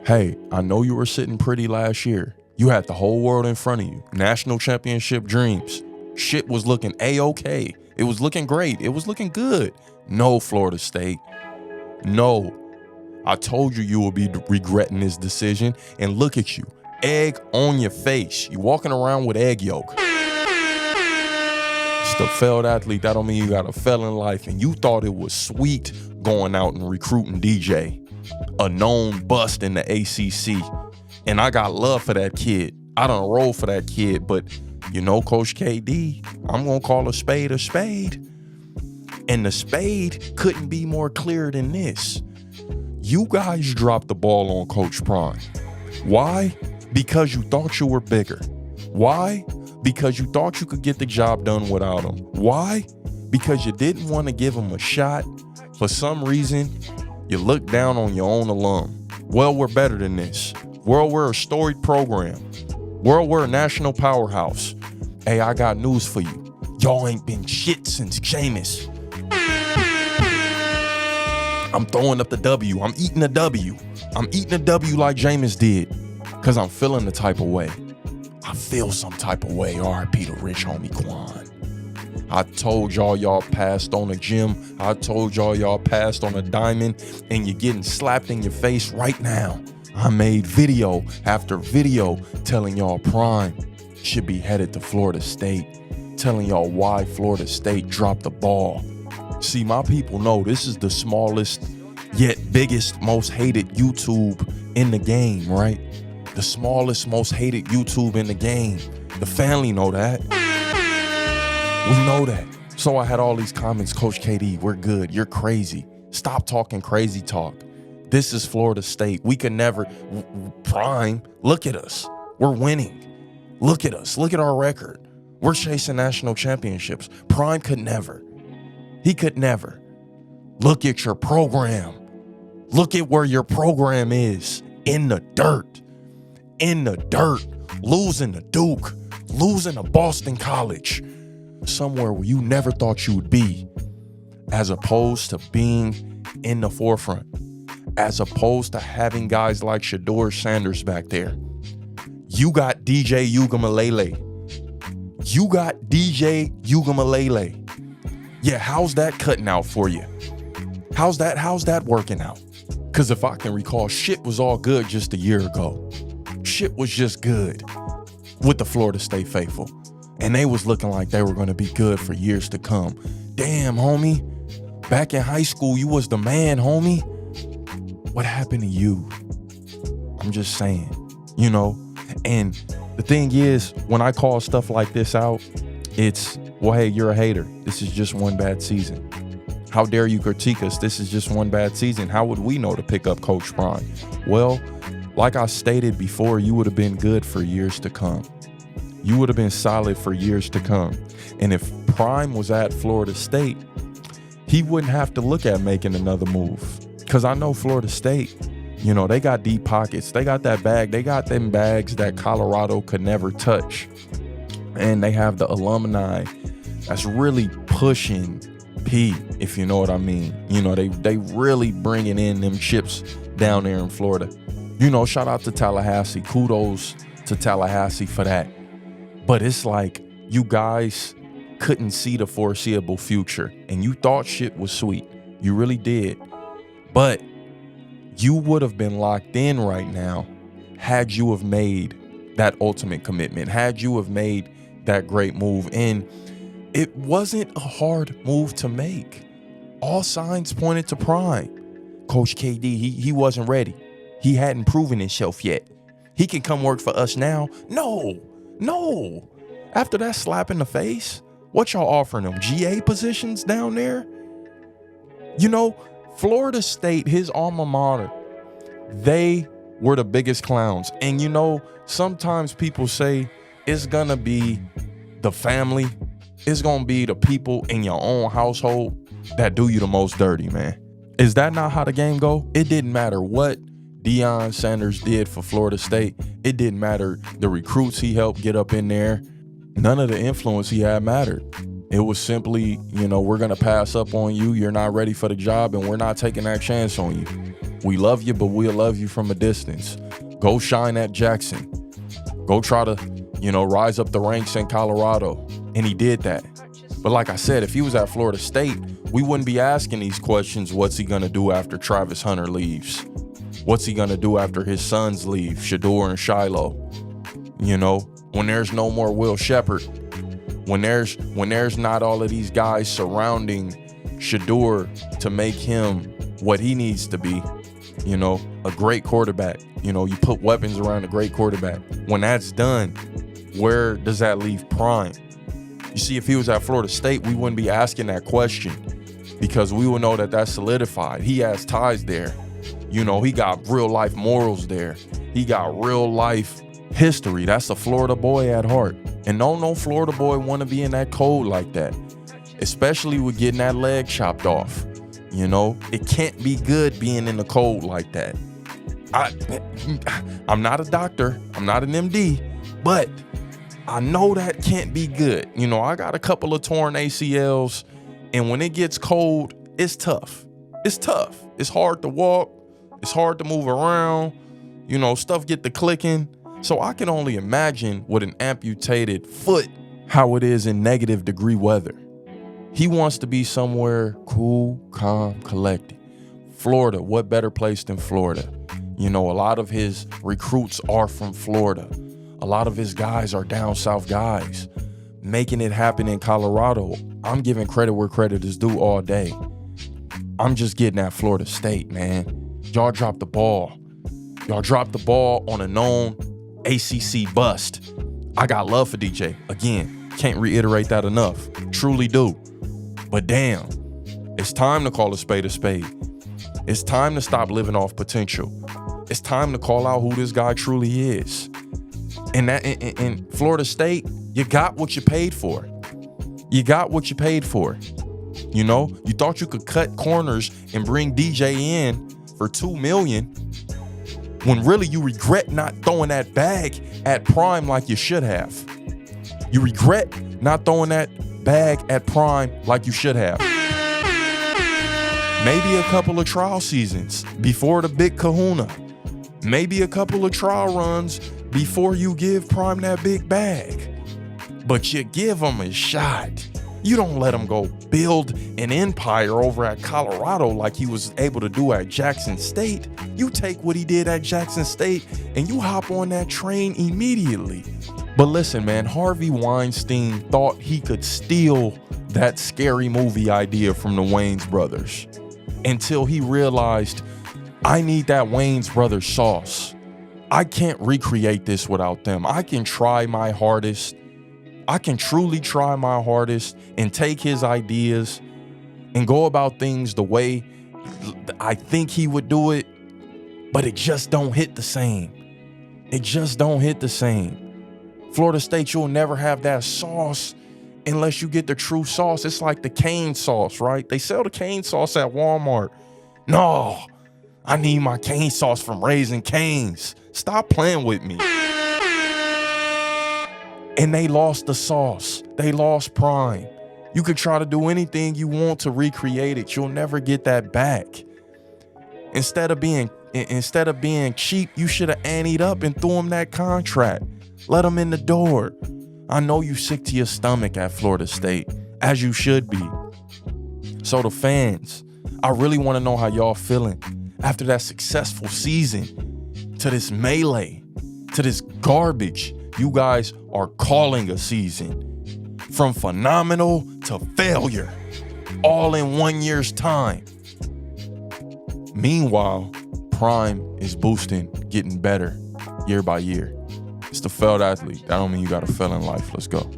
Hey, I know you were sitting pretty last year. You had the whole world in front of you. National championship dreams. Shit was looking A-OK. It was looking great. It was looking good. No, Florida State. No. I told you would be regretting this decision. And look at you. Egg on your face. You walking around with egg yolk. Just a failed athlete. That don't mean you got a fail in life. And you thought it was sweet going out and recruiting DJ. A known bust in the ACC. And I got love for that kid. I done roll for that kid, but you know, Coach KD, I'm gonna call a spade a spade. And the spade couldn't be more clear than this. You guys dropped the ball on Coach Prime. Why? Because you thought you were bigger. Why? Because you thought you could get the job done without him. Why? Because you didn't want to give him a shot. For some reason, you look down on your own alum. Well, we're better than this. Well, we're a storied program. Well, we're a national powerhouse. Hey, I got news for you. Y'all ain't been shit since Jameis. I'm throwing up the W. I'm eating a W. I'm eating a W like Jameis did. Because I'm feeling the type of way. I feel some type of way. R.I.P. to rich homie Quan. I told y'all passed on a gym. I told y'all passed on a diamond. And you're getting slapped in your face right now. I made video after video telling y'all Prime should be headed to Florida State. Telling y'all why Florida State dropped the ball. See, my people know this is the smallest yet biggest, most hated YouTube in the game, right? The smallest, most hated YouTube in the game. The family know that. We know that. So I had all these comments, Coach KD, we're good. You're crazy. Stop talking crazy talk. This is Florida State. We could never. Prime, look at us. We're winning. Look at us. Look at our record. We're chasing national championships. Prime could never. He could never. Look at your program. Look at where your program is. In the dirt. In the dirt. Losing to Duke. Losing to Boston College. Somewhere where you never thought you would be. As opposed to being in the forefront. As opposed to having guys like Shedeur Sanders back there. You got DJ Uiagalelei. You got DJ Uiagalelei. Yeah, how's that cutting out for you? How's that working out? Because if I can recall, shit was all good just a year ago. Shit was just good with the Florida State faithful. And they was looking like they were going to be good for years to come. Damn, homie. Back in high school, you was the man, homie. What happened to you? I'm just saying, you know? And the thing is, when I call stuff like this out, it's, well, hey, you're a hater. This is just one bad season. How dare you critique us? This is just one bad season. How would we know to pick up Coach Prime? Well, like I stated before, you would have been good for years to come. You would have been solid for years to come. And if Prime was at Florida State, he wouldn't have to look at making another move. Because I know Florida State, you know, they got deep pockets. They got that bag. They got them bags that Colorado could never touch. And they have the alumni that's really pushing P, if you know what I mean. You know, they really bringing in them chips down there in Florida. You know, shout out to Tallahassee. Kudos to Tallahassee for that. But it's like you guys couldn't see the foreseeable future. And you thought shit was sweet. You really did. But you would have been locked in right now had you have made that ultimate commitment, had you have made that great move. And it wasn't a hard move to make. All signs pointed to Prime. Coach KD, he wasn't ready. He hadn't proven himself yet. He can come work for us now. No. After that slap in the face, what y'all offering him? GA positions down there? You know, Florida State, his alma mater, they were the biggest clowns. And you know, sometimes people say it's gonna be the family, it's gonna be the people in your own household that do you the most dirty, man. Is that not how the game go? It didn't matter what Deion Sanders did for Florida State. It didn't matter the recruits he helped get up in there. None of the influence he had mattered. It was simply, you know, we're going to pass up on you. You're not ready for the job, and we're not taking that chance on you. We love you, but we'll love you from a distance. Go shine at Jackson. Go try to, rise up the ranks in Colorado. And he did that. But like I said, if he was at Florida State, we wouldn't be asking these questions. What's he going to do after Travis Hunter leaves? What's he going to do after his sons leave, Shador and Shiloh? When there's no more Will Shepherd, when there's not all of these guys surrounding Shador to make him what he needs to be, a great quarterback. You put weapons around a great quarterback. When that's done, where does that leave Prime? You see, if he was at Florida State, we wouldn't be asking that question because we would know that that's solidified. He has ties there. He got real life morals there. He got real life history. That's a Florida boy at heart. And no Florida boy want to be in that cold like that, especially with getting that leg chopped off. It can't be good being in the cold like that. I'm not a doctor. I'm not an MD, but I know that can't be good. I got a couple of torn ACLs, and when it gets cold, it's tough. It's tough. It's hard to walk. It's hard to move around. Stuff get to clicking. So I can only imagine with an amputated foot how it is in negative degree weather. He wants to be somewhere cool, calm, collected. Florida, what better place than Florida? A lot of his recruits are from Florida. A lot of his guys are down south guys. Making it happen in Colorado, I'm giving credit where credit is due all day. I'm just getting at Florida State, man. Y'all dropped the ball. Y'all dropped the ball on a known ACC bust. I got love for DJ. Again, can't reiterate that enough. Truly do. But damn, it's time to call a spade a spade. It's time to stop living off potential. It's time to call out who this guy truly is. And that in Florida State, you got what you paid for. You got what you paid for. You thought you could cut corners and bring DJ in for $2 million when really you regret not throwing that bag at Prime like you should have. You regret not throwing that bag at Prime like you should have. Maybe a couple of trial seasons before the big kahuna. Maybe a couple of trial runs before you give Prime that big bag. But you give him a shot. You don't let him go build an empire over at Colorado like he was able to do at Jackson State. You take what he did at Jackson State and you hop on that train immediately. But listen, man, Harvey Weinstein thought he could steal that scary movie idea from the Wayans brothers until he realized, I need that Wayans brothers sauce. I can't recreate this without them. I can try my hardest. I can truly try my hardest and take his ideas and go about things the way I think he would do it, but it just don't hit the same. It just don't hit the same. Florida State, you'll never have that sauce unless you get the true sauce. It's like the cane sauce, right? They sell the cane sauce at Walmart. No, I need my cane sauce from Raising Cane's. Stop playing with me. And they lost the sauce. They lost Prime. You could try to do anything you want to recreate it. You'll never get that back. Instead of being cheap, you should have anteed up and threw him that contract. Let him in the door. I know you sick to your stomach at Florida State, as you should be. So the fans, I really want to know how y'all feeling after that successful season to this melee, to this garbage you guys are calling a season. From phenomenal to failure, all in 1 year's time. Meanwhile, Prime is boosting, getting better year by year. It's the failed athlete. That don't mean you got to fail in life. Let's go.